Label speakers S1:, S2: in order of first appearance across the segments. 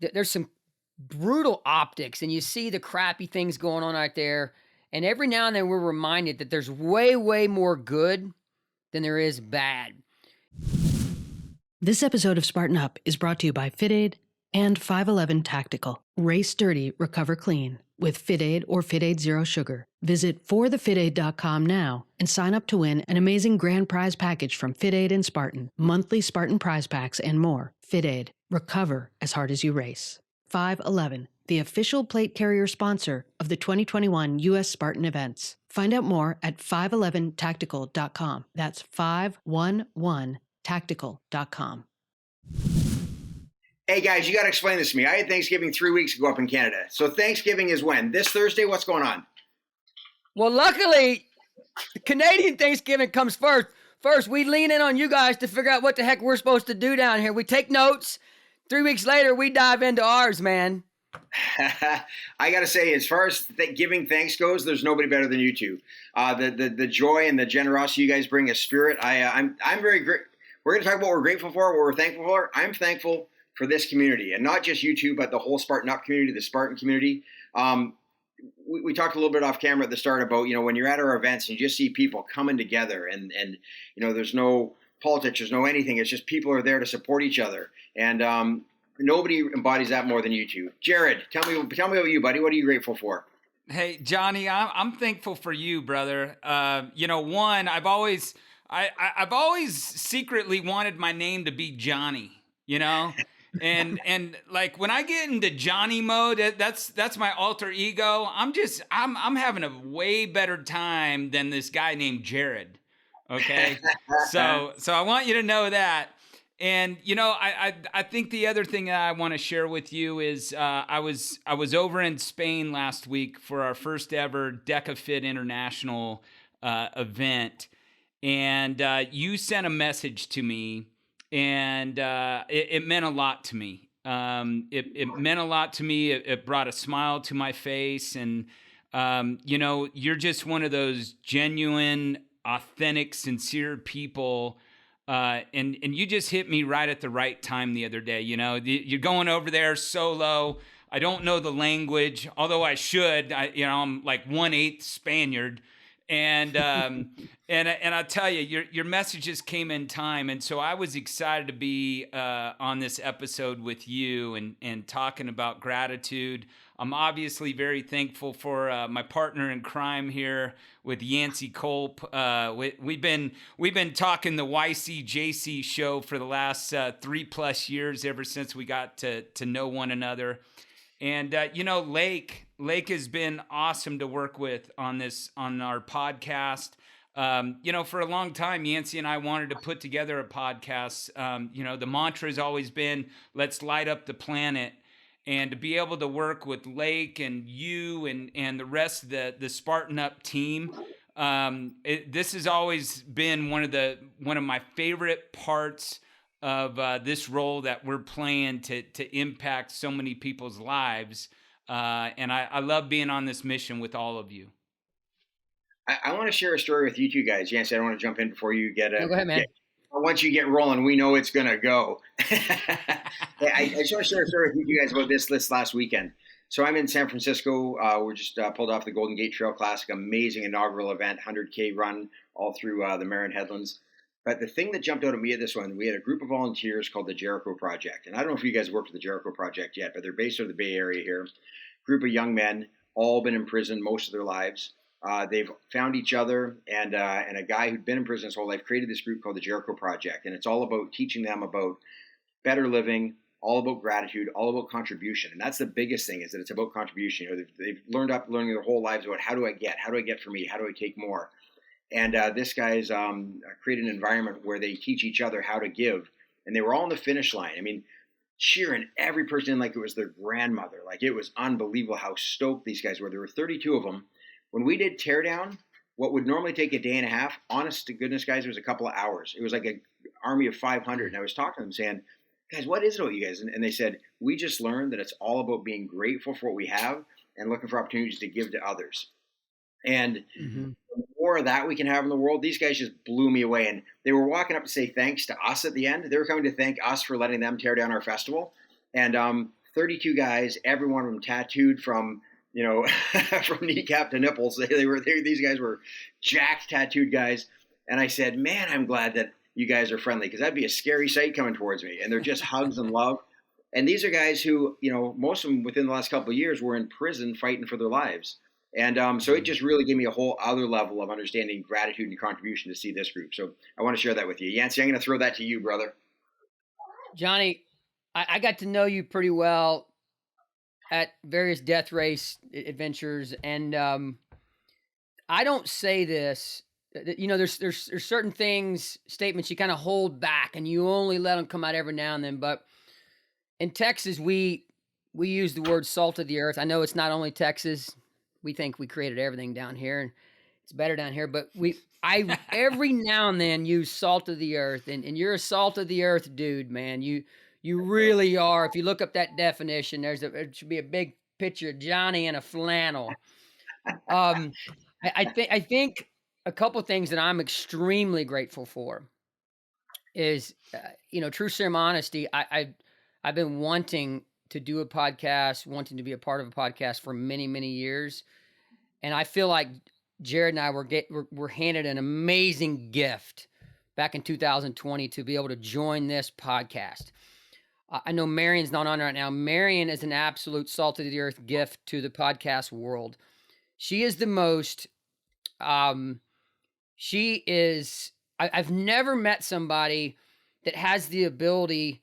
S1: there's some brutal optics, and you see the crappy things going on out there. And every now and then we're reminded that there's way, way more good than there is bad.
S2: This episode of Spartan Up is brought to you by Fitaid and 511 Tactical. Race dirty, recover clean with Fitaid or Fitaid Zero Sugar. Visit forthefitaid.com now and sign up to win an amazing grand prize package from Fitaid and Spartan, monthly Spartan prize packs, and more. Fitaid, recover as hard as you race. 511, the official plate carrier sponsor of the 2021 U.S. Spartan events. Find out more at 511tactical.com. That's 511tactical.com.
S3: Hey guys, you got to explain this to me. I had Thanksgiving 3 weeks ago up in Canada. So Thanksgiving is when? This Thursday? What's going on?
S1: Well, luckily, Canadian Thanksgiving comes first. First, we lean in on you guys to figure out what the heck we're supposed to do down here. We take notes. 3 weeks later, we dive into ours, man.
S3: I got to say, as far as giving thanks goes, there's nobody better than you two. The joy and the generosity you guys bring, a spirit. I'm very great. We're going to talk about what we're grateful for, what we're thankful for. I'm thankful for this community, and not just you two, but the whole Spartan Up community, the Spartan community. We talked a little bit off camera at the start about, when you're at our events and you just see people coming together and there's no politics, there's no anything. It's just people are there to support each other. And nobody embodies that more than you two. Jarod, tell me about you, buddy. What are you grateful for?
S4: Hey, Johnny, I'm thankful for you, brother. One, I've always secretly wanted my name to be Johnny, and like when I get into Johnny mode, that's my alter ego. I'm having a way better time than this guy named Jarod. Okay. So I want you to know that. And, I think the other thing that I want to share with you is I was over in Spain last week for our first ever DEKA-FIT international event. And you sent a message to me, and it meant a lot to me. It meant a lot to me. It brought a smile to my face. And, you're just one of those genuine, authentic, sincere people. And you just hit me right at the right time the other day. You're going over there solo. I don't know the language, although I should. I'm like 1/8 Spaniard, and I'll tell you, your messages came in time, and so I was excited to be on this episode with you and talking about gratitude. I'm obviously very thankful for my partner in crime here with Yancy Culp. We've been talking the YCJC show for the last 3+ years, ever since we got to know one another. And Lake has been awesome to work with on our podcast. For a long time, Yancy and I wanted to put together a podcast. The mantra has always been, let's light up the planet. And to be able to work with Lake and you and the rest of the Spartan Up team, this has always been one of my favorite parts of this role that we're playing to impact so many people's lives. And I love being on this mission with all of you.
S3: I want to share a story with you two guys. Yancy, I don't want to jump in before you get
S1: No, go ahead, man.
S3: Once you get rolling, we know it's going to go. I just want to share a story with you guys about this last weekend. So I'm in San Francisco. We're just pulled off the Golden Gate Trail Classic, amazing inaugural event, 100K run all through the Marin Headlands. But the thing that jumped out at me at this one, we had a group of volunteers called the Jericho Project. And I don't know if you guys worked with the Jericho Project yet, but they're based out of the Bay Area here. Group of young men, all been in prison most of their lives. They've found each other, and a guy who'd been in prison his whole life created this group called the Jericho Project. And it's all about teaching them about better living, all about gratitude, all about contribution. And that's the biggest thing, is that it's about contribution. They've learning their whole lives about how do I get for me? How do I take more? And this guy's created an environment where they teach each other how to give. And they were all on the finish line. I mean, cheering every person in like it was their grandmother. Like, it was unbelievable how stoked these guys were. There were 32 of them. When we did teardown, what would normally take a day and a half, honest to goodness, guys, it was a couple of hours. It was like an army of 500. And I was talking to them saying, guys, what is it about you guys? And they said, we just learned that it's all about being grateful for what we have and looking for opportunities to give to others. And the more of that we can have in the world, these guys just blew me away. And they were walking up to say thanks to us at the end. They were coming to thank us for letting them tear down our festival. And 32 guys, every one of them tattooed from, from kneecap to nipples. These guys were jacked, tattooed guys. And I said, man, I'm glad that you guys are friendly, because that'd be a scary sight coming towards me. And they're just hugs and love. And these are guys who, most of them within the last couple of years were in prison fighting for their lives. And so it just really gave me a whole other level of understanding gratitude and contribution to see this group. So I want to share that with you. Yancy, I'm going to throw that to you, brother.
S1: Johnny, I got to know you pretty well at various death race adventures. And I don't say this, there's certain things, statements you kind of hold back and you only let them come out every now and then. But in Texas, we use the word salt of the earth. I know it's not only Texas. We think we created everything down here and it's better down here, but I every now and then use salt of the earth, and you're a salt of the earth dude, man. You really are. If you look up that definition, there should be a big picture of Johnny in a flannel. I think a couple of things that I'm extremely grateful for is, true serum honesty. I've been wanting to do a podcast, wanting to be a part of a podcast for many, many years. And I feel like Jarod and I were handed an amazing gift back in 2020 to be able to join this podcast. I know Marion's not on right now. Marion is an absolute salt of the earth gift to the podcast world. She is the most, I've never met somebody that has the ability.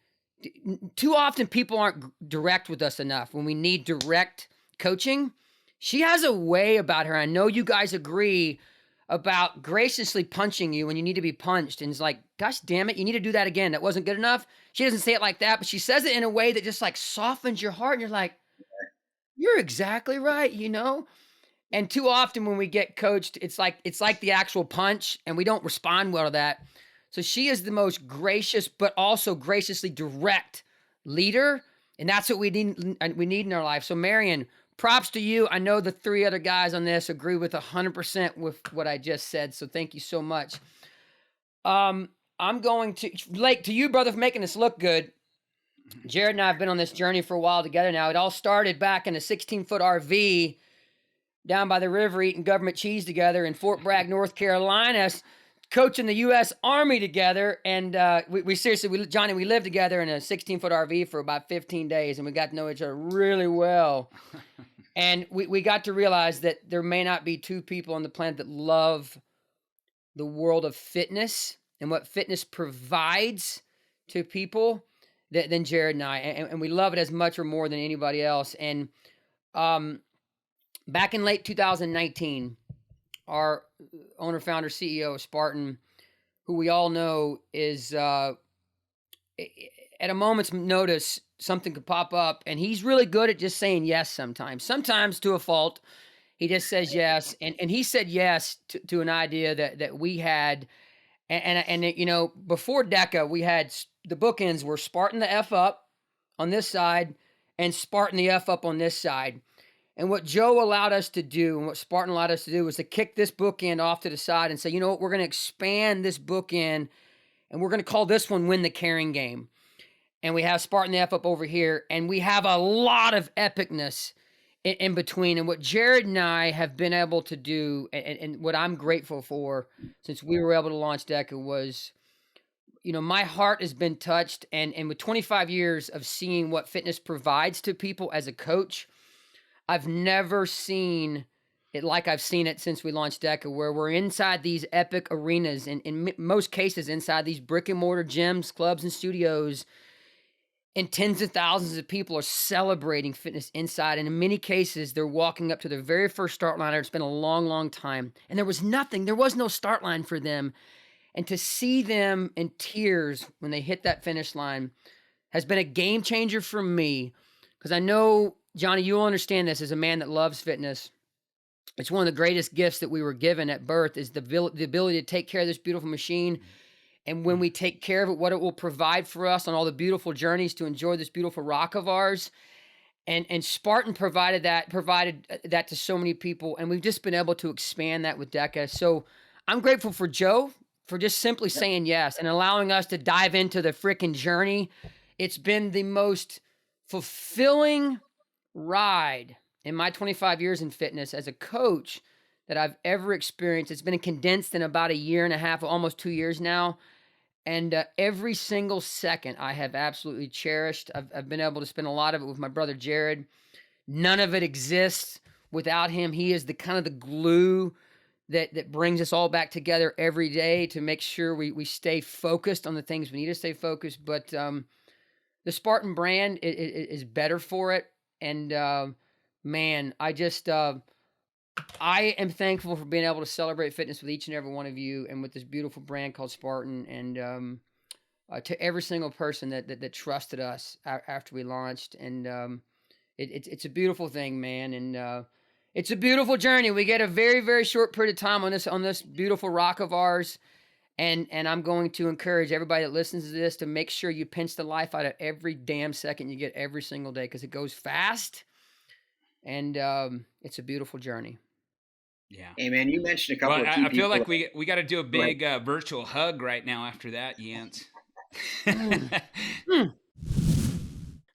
S1: Too often people aren't direct with us enough when we need direct coaching. She has a way about her. I know you guys agree about graciously punching you when you need to be punched. And it's like, gosh damn it, you need to do that again. That wasn't good enough. She doesn't say it like that, but she says it in a way that just like softens your heart. And you're like, you're exactly right, And too often when we get coached, it's like the actual punch and we don't respond well to that. So she is the most gracious, but also graciously direct leader. And that's what we need in our life. So Marion, props to you. I know the three other guys on this agree with 100% with what I just said. So thank you so much. I'm going to, Lake, to you, brother, for making this look good. Jarod and I have been on this journey for a while together now. It all started back in a 16-foot RV down by the river eating government cheese together in Fort Bragg, North Carolina, coaching the U.S. Army together. And we seriously, Johnny, we lived together in a 16-foot RV for about 15 days, and we got to know each other really well. And we got to realize that there may not be two people on the planet that love the world of fitness and what fitness provides to people than Jarod and I. And we love it as much or more than anybody else. And back in late 2019, our owner, founder, CEO of Spartan, who we all know is at a moment's notice, something could pop up, and he's really good at just saying yes sometimes to a fault. He just says yes. And he said yes to an idea that we had. And before DEKA, we had the bookends were Spartan the F up on this side and Spartan the F up on this side. And what Joe allowed us to do and what Spartan allowed us to do was to kick this bookend off to the side and say, you know what, we're going to expand this bookend and we're going to call this one Win the Caring Game. And we have Spartan the F up over here, and we have a lot of epicness in between. And what Jarod and I have been able to do, and what I'm grateful for since we were able to launch DEKA was, my heart has been touched. And with 25 years of seeing what fitness provides to people as a coach, I've never seen it like I've seen it since we launched DEKA, where we're inside these epic arenas, and in most cases inside these brick and mortar gyms, clubs, and studios, and tens of thousands of people are celebrating fitness inside. And in many cases, they're walking up to their very first start line. It's been a long, long time. And there was no start line for them. And to see them in tears when they hit that finish line has been a game changer for me. Because I know, Johnny, you'll understand this as a man that loves fitness. It's one of the greatest gifts that we were given at birth is the ability to take care of this beautiful machine. And when we take care of it, what it will provide for us on all the beautiful journeys to enjoy this beautiful rock of ours. And Spartan provided that to so many people. And we've just been able to expand that with DEKA. So I'm grateful for Joe for just simply saying yes and allowing us to dive into the freaking journey. It's been the most fulfilling ride in my 25 years in fitness as a coach that I've ever experienced. It's been condensed in about a year and a half, almost 2 years now. And every single second I have absolutely cherished. I've been able to spend a lot of it with my brother Jarod. None of it exists without him. He is the kind of the glue that brings us all back together every day to make sure we stay focused on the things we need to stay focused. But the Spartan brand is better for it. And man, I am thankful for being able to celebrate fitness with each and every one of you and with this beautiful brand called Spartan. And to every single person that trusted us after we launched. And it's a beautiful thing, man. And it's a beautiful journey. We get a very, very short period of time on this beautiful rock of ours. And I'm going to encourage everybody that listens to this to make sure you pinch the life out of every damn second you get every single day, because it goes fast. And it's a beautiful journey.
S4: Yeah.
S3: Hey, man, you mentioned a couple of key
S4: I feel
S3: people.
S4: like we got to do a big virtual hug right now after that, Yance.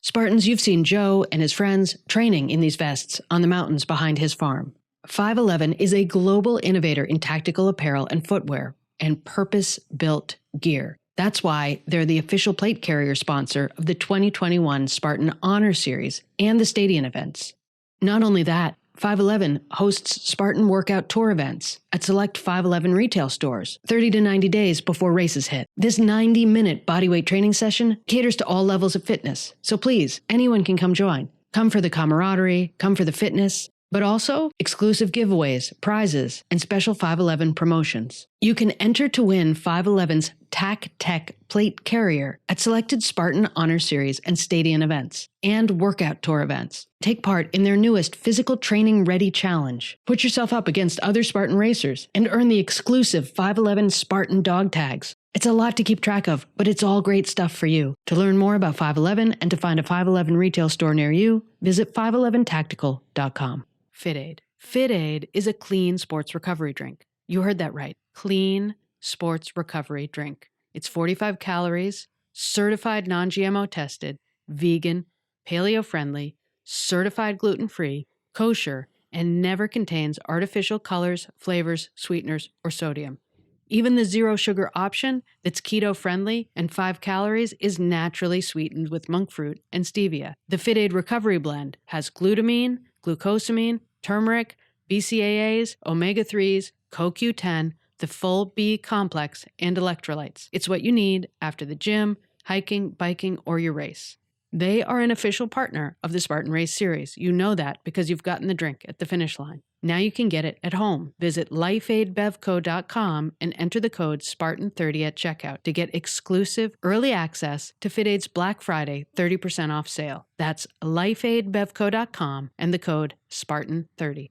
S2: Spartans, you've seen Joe and his friends training in these vests on the mountains behind his farm. 511 is a global innovator in tactical apparel and footwear and purpose-built gear. That's why they're the official plate carrier sponsor of the 2021 Spartan Honor Series and the Stadium events. Not only that, 511 hosts Spartan workout tour events at select 511 retail stores 30 to 90 days before races hit. This 90-minute bodyweight training session caters to all levels of fitness, so please, anyone can come join. Come for the camaraderie, come for the fitness, but also exclusive giveaways, prizes, and special 511 promotions. You can enter to win 511's TAC Tech plate carrier at selected Spartan Honor Series and Stadium events and workout tour events. Take part in their newest Physical Training Ready Challenge. Put yourself up against other Spartan racers and earn the exclusive 511 Spartan dog tags. It's a lot to keep track of, but it's all great stuff for you. To learn more about 511 and to find a 511 retail store near you, visit 511tactical.com. Fitaid. Fitaid is a clean sports recovery drink. You heard that right. Clean sports recovery drink. It's 45 calories, certified non-GMO tested, vegan, paleo-friendly, certified gluten-free, kosher, and never contains artificial colors, flavors, sweeteners, or sodium. Even the zero sugar option that's keto-friendly and 5 calories is naturally sweetened with monk fruit and stevia. The Fitaid Recovery Blend has glutamine, glucosamine, turmeric, BCAAs, omega-3s, CoQ10, the full B complex, and electrolytes. It's what you need after the gym, hiking, biking, or your race. They are an official partner of the Spartan Race Series. You know that because you've gotten the drink at the finish line. Now you can get it at home. Visit lifeaidbevco.com and enter the code SPARTAN30 at checkout to get exclusive early access to Fitaid's Black Friday 30% off sale. That's lifeaidbevco.com and the code SPARTAN30.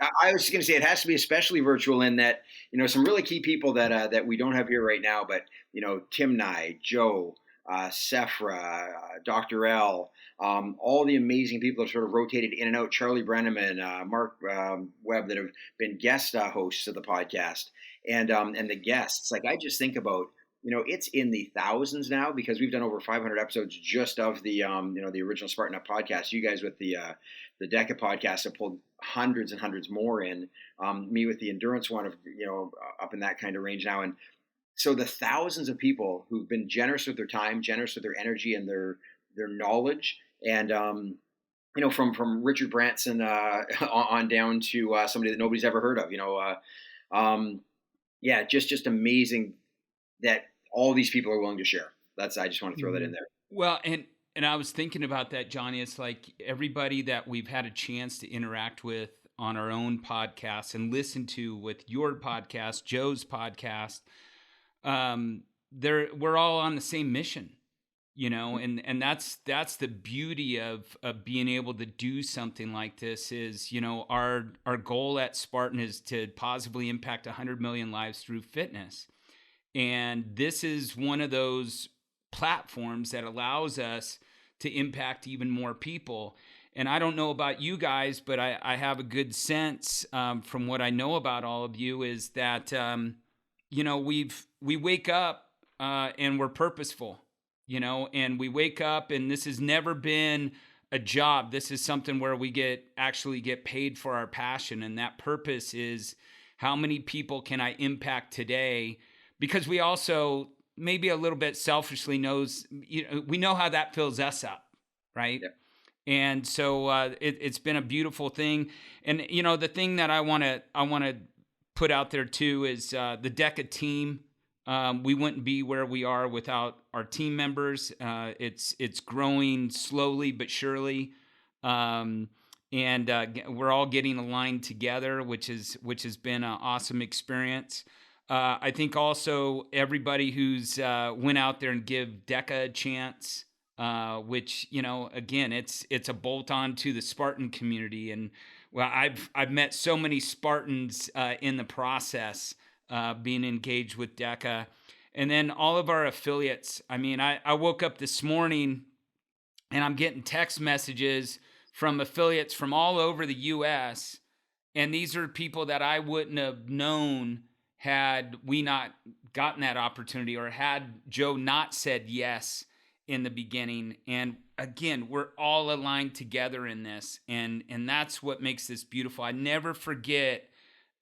S3: I was just going to say it has to be especially virtual in that, some really key people that we don't have here right now, but, Tim Nye, Joe, Sephra, Dr. L, all the amazing people that sort of rotated in and out, Charlie Brenneman, Mark Webb, that have been guest hosts of the podcast, and the guests. Like, I just think about, it's in the thousands now because we've done over 500 episodes just of the, the original Spartan Up podcast. You guys with the DEKA podcast have pulled hundreds and hundreds more in. Me with the endurance one of, up in that kind of range now. And so the thousands of people who've been generous with their time, generous with their energy and their knowledge, and from Richard Branson on down to somebody that nobody's ever heard of, just amazing that all these people are willing to share. I just want to throw that in there.
S4: Well, and I was thinking about that, Johnny. It's like everybody that we've had a chance to interact with on our own podcast and listen to with your podcast, Joe's podcast. We're all on the same mission, and that's the beauty of being able to do something like this is, our goal at Spartan is to positively impact 100 million lives through fitness. And this is one of those platforms that allows us to impact even more people. And I don't know about you guys, but I have a good sense from what I know about all of you is that, we wake up and we're purposeful. and we wake up and this has never been a job. This is something where we actually get paid for our passion. And that purpose is, how many people can I impact today? Because we also maybe a little bit selfishly we know how that fills us up. Right.
S3: Yep.
S4: And so it's been a beautiful thing. And, the thing that I want to put out there too is the DEKA team. We wouldn't be where we are without our team members. It's growing slowly but surely, and we're all getting aligned together, which has been an awesome experience. I think also everybody who's went out there and give DEKA a chance, which again it's a bolt on to the Spartan community, and well, I've met so many Spartans in the process. Being engaged with DEKA, and then all of our affiliates. I mean, I woke up this morning and I'm getting text messages from affiliates from all over the U.S. And these are people that I wouldn't have known had we not gotten that opportunity, or had Joe not said yes in the beginning. And again, we're all aligned together in this, and that's what makes this beautiful. I never forget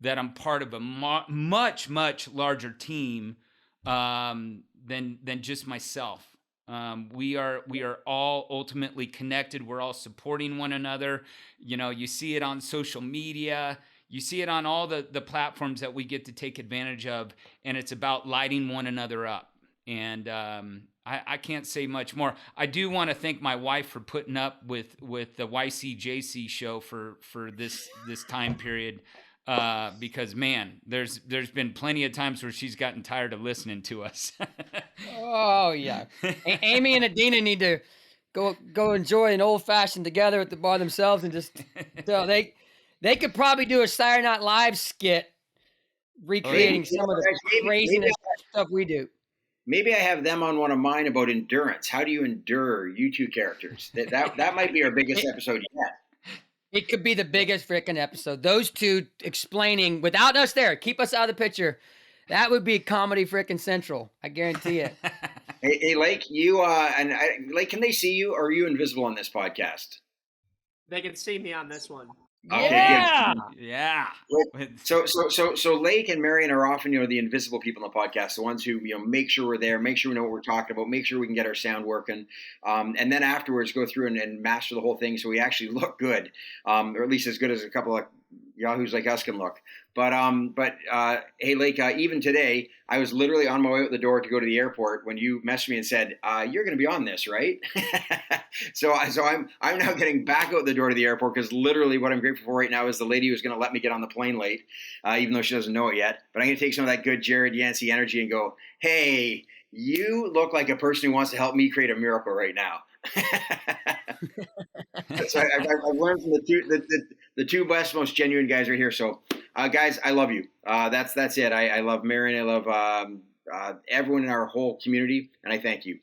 S4: that I'm part of a much, much larger team than just myself. We are all ultimately connected. We're all supporting one another. You see it on social media. You see it on all the platforms that we get to take advantage of, and it's about lighting one another up. And I can't say much more. I do want to thank my wife for putting up with the YCJC show for this time period. Because man, there's been plenty of times where she's gotten tired of listening to us.
S1: Oh yeah, Amy and Adina need to go enjoy an old fashioned together at the bar themselves, and just they could probably do a Saturday Night Live skit recreating some of the craziness stuff we do.
S3: Maybe I have them on one of mine about endurance. How do you endure, you two characters? That might be our biggest episode yet.
S1: It could be the biggest freaking episode. Those two explaining without us there, keep us out of the picture. That would be comedy freaking central. I guarantee it.
S3: Hey, Lake, Lake, can they see you, or are you invisible on this podcast?
S5: They can see me on this one.
S3: Okay,
S1: yeah.
S3: good.
S4: Yeah.
S3: So Lake and Marion are often, the invisible people in the podcast, the ones who, make sure we're there, make sure we know what we're talking about, make sure we can get our sound working, and then afterwards go through and master the whole thing so we actually look good, or at least as good as a couple of yahoos like us can look. But hey, Lake, even today, I was literally on my way out the door to go to the airport when you messaged me and said, "You're going to be on this, right?" So I'm now getting back out the door to the airport, because literally what I'm grateful for right now is the lady who's going to let me get on the plane late, even though she doesn't know it yet. But I'm going to take some of that good Jarod Yancy energy and go, "Hey, you look like a person who wants to help me create a miracle right now." So I've learned from the two best, most genuine guys right here. So, guys, I love you. That's it. I love Marion. I love everyone in our whole community, and I thank you.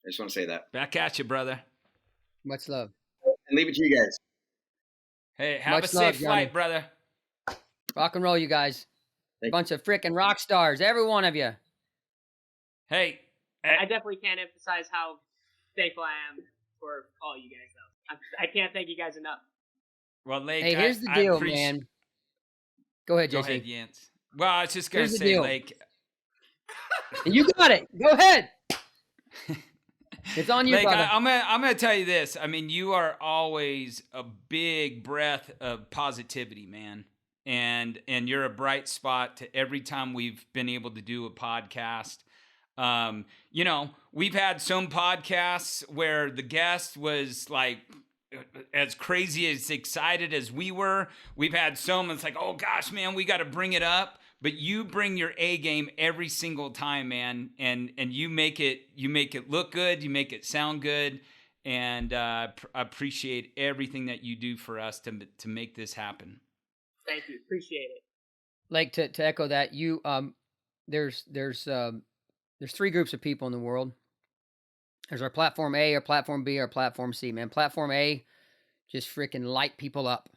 S3: I just want to say that.
S4: Back at you, brother.
S1: Much love.
S3: And leave it to you guys.
S4: Hey, have
S1: Much
S4: a safe
S1: love,
S4: flight,
S1: Johnny.
S4: brother.
S1: Rock and roll, you guys.
S3: Thank you.
S1: Bunch of freaking rock stars, every one of you.
S4: Hey,
S5: I definitely can't emphasize how thankful I am for all you guys, though. I can't thank you guys enough.
S4: well, Lake.
S1: Hey, here's the deal, man. Go ahead,
S4: Go
S1: Jesse.
S4: ahead, Yance. Well, I was just gonna
S1: Here's the
S4: say,
S1: deal.
S4: Lake.
S1: You got it. Go ahead. It's on you,
S4: Lake,
S1: brother.
S4: I'm gonna tell you this. I mean, you are always a big breath of positivity, man, and you're a bright spot to every time we've been able to do a podcast. We've had some podcasts where the guest was like as crazy, as excited as we were. We've had some that's like, oh gosh, man, we got to bring it up. But you bring your A game every single time, man, and you make it look good, you make it sound good, and I appreciate everything that you do for us to make this happen.
S5: Thank you. Appreciate it.
S1: Like to echo that, you there's three groups of people in the world. There's our platform A, our platform B, our platform C, man. Platform A just freaking light people up.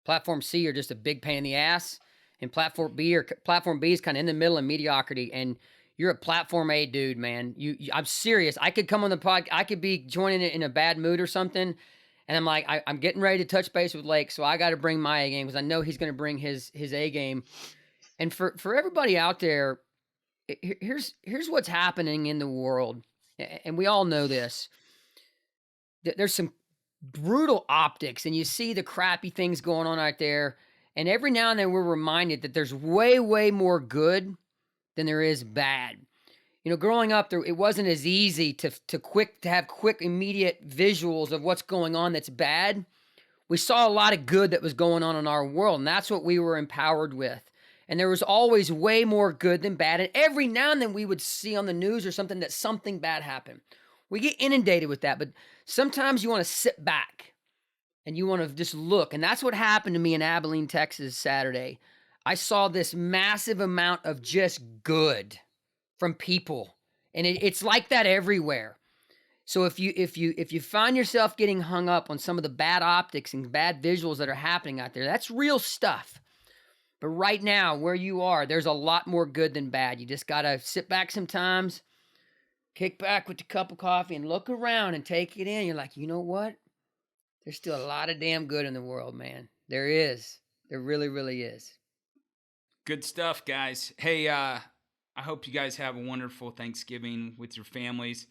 S1: Platform C are just a big pain in the ass. And platform B is kind of in the middle of mediocrity. And you're a platform A dude, man. I'm serious. I could come on the pod. I could be joining it in a bad mood or something, and I'm like, I'm getting ready to touch base with Lake, so I got to bring my A game because I know he's going to bring his A game. And for everybody out there, here's what's happening in the world, and we all know this. There's some brutal optics, and you see the crappy things going on out there. And every now and then we're reminded that there's way, way more good than there is bad. You know, growing up, it wasn't as easy to have quick, immediate visuals of what's going on that's bad. We saw a lot of good that was going on in our world, and that's what we were empowered with. And there was always way more good than bad. And every now and then we would see on the news or something that something bad happened. We get inundated with that, but sometimes you want to sit back and you want to just look. And that's what happened to me in Abilene, Texas, Saturday. I saw this massive amount of just good from people. And it's like that everywhere. So if you find yourself getting hung up on some of the bad optics and bad visuals that are happening out there, that's real stuff. But right now, where you are, there's a lot more good than bad. You just got to sit back sometimes, kick back with a cup of coffee and look around and take it in. You're like, you know what? There's still a lot of damn good in the world, man. There is. There really, really is.
S4: Good stuff, guys. Hey, I hope you guys have a wonderful Thanksgiving with your families.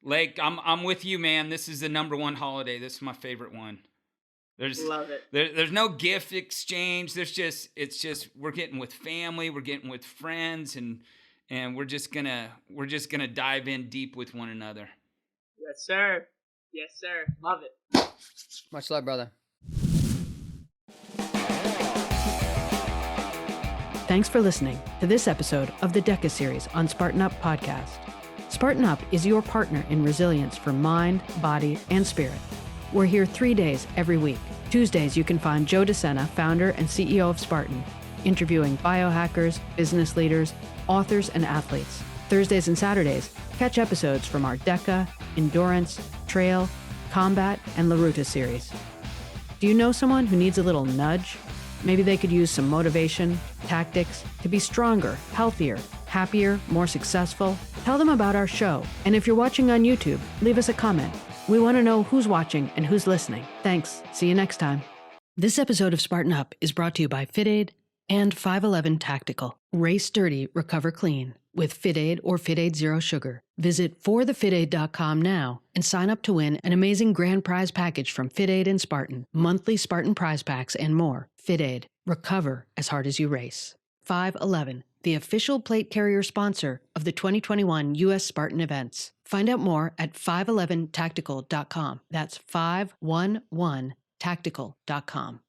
S4: Lake, I'm with you, man. This is the number one holiday. This is my favorite one.
S5: Love it.
S4: There's no gift exchange. It's just we're getting with family, we're getting with friends, and we're just gonna dive in deep with one another.
S5: Yes, sir. Yes, sir. Love it.
S1: Much love, brother.
S2: Thanks for listening to this episode of the DEKA Series on Spartan Up podcast. Spartan Up is your partner in resilience for mind, body, and spirit. We're here 3 days every week. Tuesdays, you can find Joe DeSena, founder and CEO of Spartan, interviewing biohackers, business leaders, authors, and athletes. Thursdays and Saturdays, catch episodes from our DEKA, Endurance, Trail, Combat, and La Ruta series. Do you know someone who needs a little nudge? Maybe they could use some motivation, tactics to be stronger, healthier, happier, more successful. Tell them about our show. And if you're watching on YouTube, leave us a comment. We want to know who's watching and who's listening. Thanks. See you next time. This episode of Spartan Up is brought to you by Fitaid and 511 Tactical. Race dirty, recover clean with Fitaid or Fitaid Zero Sugar. Visit forthefitaid.com now and sign up to win an amazing grand prize package from Fitaid and Spartan, monthly Spartan prize packs, and more. Fitaid. Recover as hard as you race. 511, the official plate carrier sponsor of the 2021 U.S. Spartan events. Find out more at 511tactical.com. That's 511tactical.com.